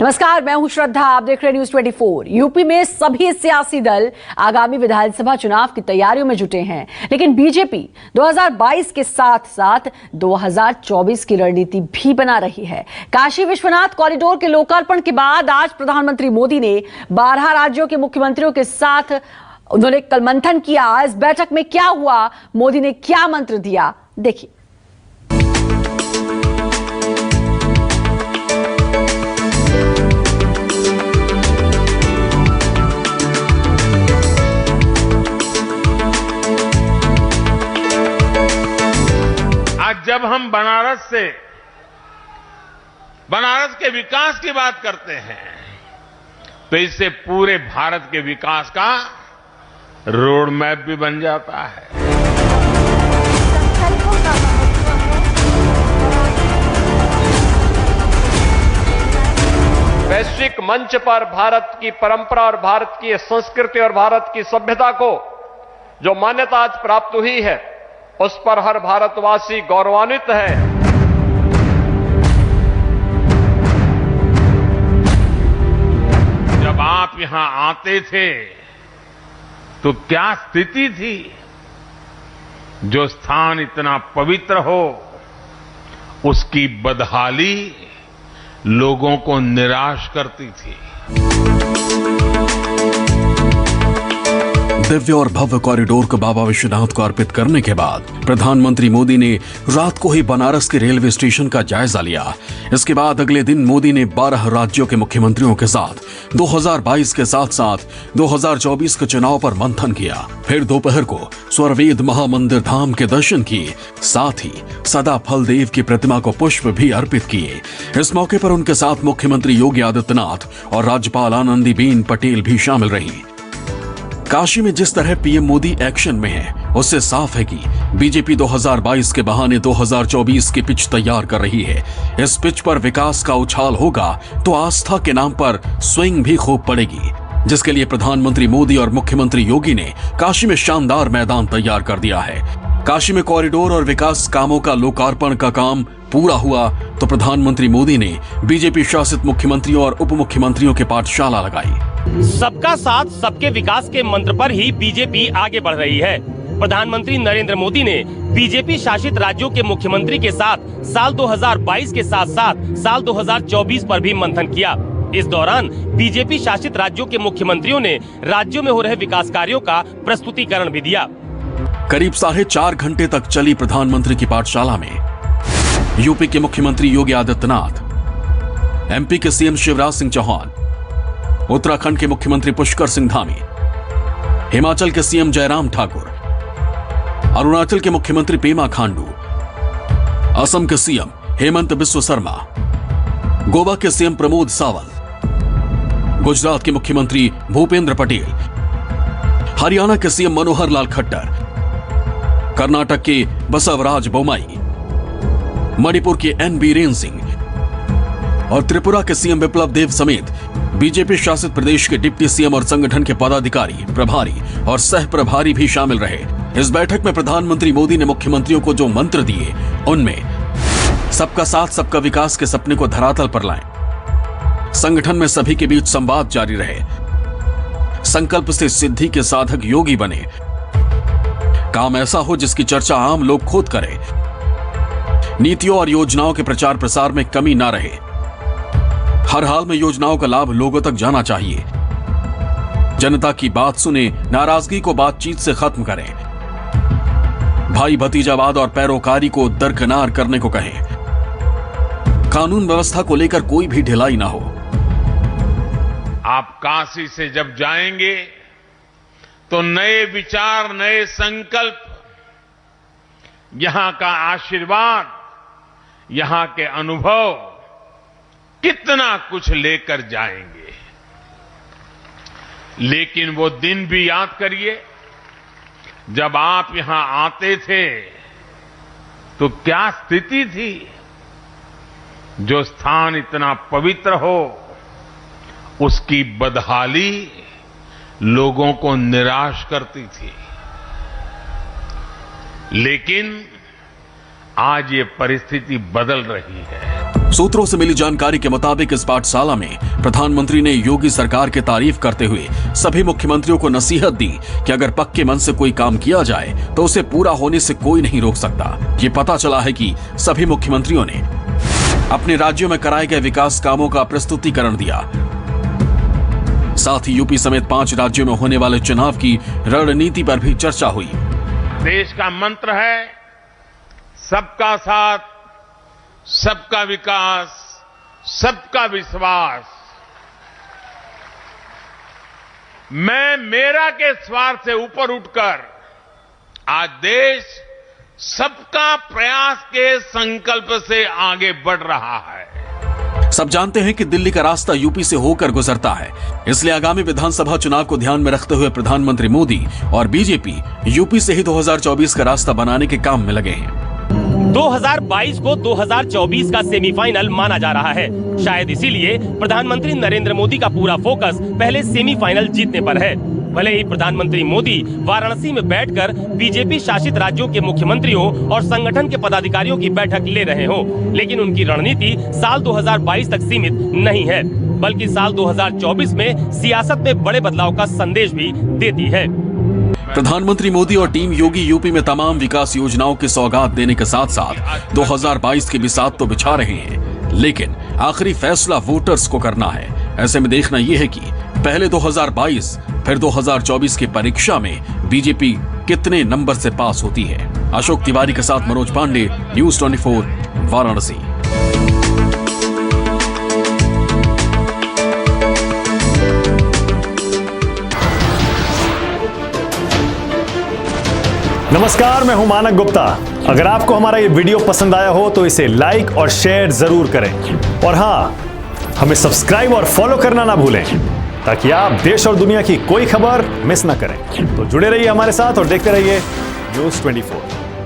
नमस्कार, मैं हूं श्रद्धा। आप देख रहे हैं न्यूज 24। यूपी में सभी सियासी दल आगामी विधानसभा चुनाव की तैयारियों में जुटे हैं, लेकिन बीजेपी 2022 के साथ साथ 2024 की रणनीति भी बना रही है। काशी विश्वनाथ कॉरिडोर के लोकार्पण के बाद आज प्रधानमंत्री मोदी ने 12 राज्यों के मुख्यमंत्रियों के साथ उन्होंने कल मंथन किया। इस बैठक में क्या हुआ, मोदी ने क्या मंत्र दिया, देखिए। जब हम बनारस के विकास की बात करते हैं तो इससे पूरे भारत के विकास का रोड मैप भी बन जाता है। वैश्विक मंच पर भारत की परंपरा और भारत की संस्कृति और भारत की सभ्यता को जो मान्यता आज प्राप्त हुई है, उस पर हर भारतवासी गौरवान्वित है। जब आप यहां आते थे तो क्या स्थिति थी? जो स्थान इतना पवित्र हो, उसकी बदहाली लोगों को निराश करती थी। दिव्य और भव्य कॉरिडोर को बाबा विश्वनाथ को अर्पित करने के बाद प्रधानमंत्री मोदी ने रात को ही बनारस के रेलवे स्टेशन का जायजा लिया। इसके बाद अगले दिन मोदी ने 12 राज्यों के मुख्यमंत्रियों के साथ 2022 के साथ साथ 2024 के चुनाव पर मंथन किया। फिर दोपहर को स्वर्वेद महामंदिर धाम के दर्शन किए, साथ ही सदा फल देव की प्रतिमा को पुष्प भी अर्पित किए। इस मौके पर उनके साथ मुख्यमंत्री योगी आदित्यनाथ और राज्यपाल आनंदीबेन पटेल भी शामिल रही। काशी में जिस तरह पीएम मोदी एक्शन में है, उससे साफ है कि बीजेपी 2022 के बहाने 2024 की पिच तैयार कर रही है। इस पिच पर विकास का उछाल होगा तो आस्था के नाम पर स्विंग भी खूब पड़ेगी, जिसके लिए प्रधानमंत्री मोदी और मुख्यमंत्री योगी ने काशी में शानदार मैदान तैयार कर दिया है। काशी में कॉरिडोर और विकास कामों का लोकार्पण का काम पूरा हुआ तो प्रधानमंत्री मोदी ने बीजेपी शासित मुख्यमंत्रियों और उप मुख्यमंत्रियों की पाठशाला लगाई। सबका साथ सबके विकास के मंत्र पर ही बीजेपी आगे बढ़ रही है। प्रधानमंत्री नरेंद्र मोदी ने बीजेपी शासित राज्यों के मुख्यमंत्री के साथ साल 2022 के साथ साथ साल 2024 पर भी मंथन किया। इस दौरान बीजेपी शासित राज्यों के मुख्यमंत्रियों ने राज्यों में हो रहे विकास कार्यों का प्रस्तुतिकरण भी दिया। करीब 4.5 घंटे तक चली प्रधानमंत्री की पाठशाला में यूपी के मुख्यमंत्री योगी आदित्यनाथ, एमपी के सीएम शिवराज सिंह चौहान, उत्तराखंड के मुख्यमंत्री पुष्कर सिंह धामी, हिमाचल के सीएम जयराम ठाकुर, अरुणाचल के मुख्यमंत्री पेमा खांडू, असम के सीएम हेमंत बिस्व शर्मा, गोवा के सीएम प्रमोद सावंत, गुजरात के मुख्यमंत्री भूपेंद्र पटेल, हरियाणा के सीएम मनोहर लाल खट्टर, कर्नाटक के बसवराज बोम्मई, मणिपुर के एन बीरेन सिंह और त्रिपुरा के सीएम विप्लव देव समेत बीजेपी शासित प्रदेश के डिप्टी सीएम और संगठन के पदाधिकारी, प्रभारी और सह प्रभारी भी शामिल रहे। इस बैठक में प्रधानमंत्री मोदी ने मुख्यमंत्रियों को जो मंत्र दिए, उनमें सबका साथ सबका विकास के सपने को धरातल पर लाएं, संगठन में सभी के बीच संवाद जारी रहे, संकल्प से सिद्धि के साधक योगी बने, काम ऐसा हो जिसकी चर्चा आम लोग खुद करें, नीतियों और योजनाओं के प्रचार प्रसार में कमी ना रहे, हर हाल में योजनाओं का लाभ लोगों तक जाना चाहिए, जनता की बात सुने, नाराजगी को बातचीत से खत्म करें, भाई भतीजावाद और पैरोकारी को दरकिनार करने को कहें, कानून व्यवस्था को लेकर कोई भी ढिलाई ना हो। आप काशी से जब जाएंगे तो नए विचार, नए संकल्प, यहां का आशीर्वाद, यहां के अनुभव कितना कुछ लेकर जाएंगे। लेकिन वो दिन भी याद करिए जब आप यहां आते थे तो क्या स्थिति थी? जो स्थान इतना पवित्र हो, उसकी बदहाली लोगों को निराश करती थी। लेकिन आज ये परिस्थिति बदल रही है। सूत्रों से मिली जानकारी के मुताबिक इस पाठशाला में प्रधानमंत्री ने योगी सरकार की तारीफ करते हुए सभी मुख्यमंत्रियों को नसीहत दी कि अगर पक्के मन से कोई काम किया जाए तो उसे पूरा होने से कोई नहीं रोक सकता। ये पता चला है कि सभी मुख्यमंत्रियों ने अपने राज्यों में कराए गए विकास कामों का प्रस्तुतिकरण दिया। साथ ही यूपी समेत 5 राज्यों में होने वाले चुनाव की रणनीति पर भी चर्चा हुई। देश का मंत्र है सबका साथ, सबका विकास, सबका विश्वास। मैं मेरा के स्वार्थ से ऊपर उठकर आज देश सबका प्रयास के संकल्प से आगे बढ़ रहा है। सब जानते हैं कि दिल्ली का रास्ता यूपी से होकर गुजरता है, इसलिए आगामी विधानसभा चुनाव को ध्यान में रखते हुए प्रधानमंत्री मोदी और बीजेपी यूपी से ही 2024 का रास्ता बनाने के काम में लगे हैं। 2022 को 2024 का सेमीफाइनल माना जा रहा है। शायद इसीलिए प्रधानमंत्री नरेंद्र मोदी का पूरा फोकस पहले सेमीफाइनल जीतने पर है। भले ही प्रधानमंत्री मोदी वाराणसी में बैठकर बीजेपी शासित राज्यों के मुख्यमंत्रियों और संगठन के पदाधिकारियों की बैठक ले रहे हो, लेकिन उनकी रणनीति साल 2022 तक सीमित नहीं है, बल्कि साल 2024 में सियासत में बड़े बदलाव का संदेश भी देती है। प्रधानमंत्री मोदी और टीम योगी यूपी में तमाम विकास योजनाओं की सौगात देने के साथ साथ 2022 की बिसात तो बिछा रहे हैं, लेकिन आखिरी फैसला वोटर्स को करना है। ऐसे में देखना यह है कि पहले 2022 फिर 2024 की परीक्षा में बीजेपी कितने नंबर से पास होती है। अशोक तिवारी के साथ मनोज पांडे, न्यूज़ 24, वाराणसी। नमस्कार, मैं हूं मानक गुप्ता। अगर आपको हमारा ये वीडियो पसंद आया हो तो इसे लाइक और शेयर जरूर करें, और हाँ, हमें सब्सक्राइब और फॉलो करना ना भूलें ताकि आप देश और दुनिया की कोई खबर मिस ना करें। तो जुड़े रहिए हमारे साथ और देखते रहिए न्यूज़ 24।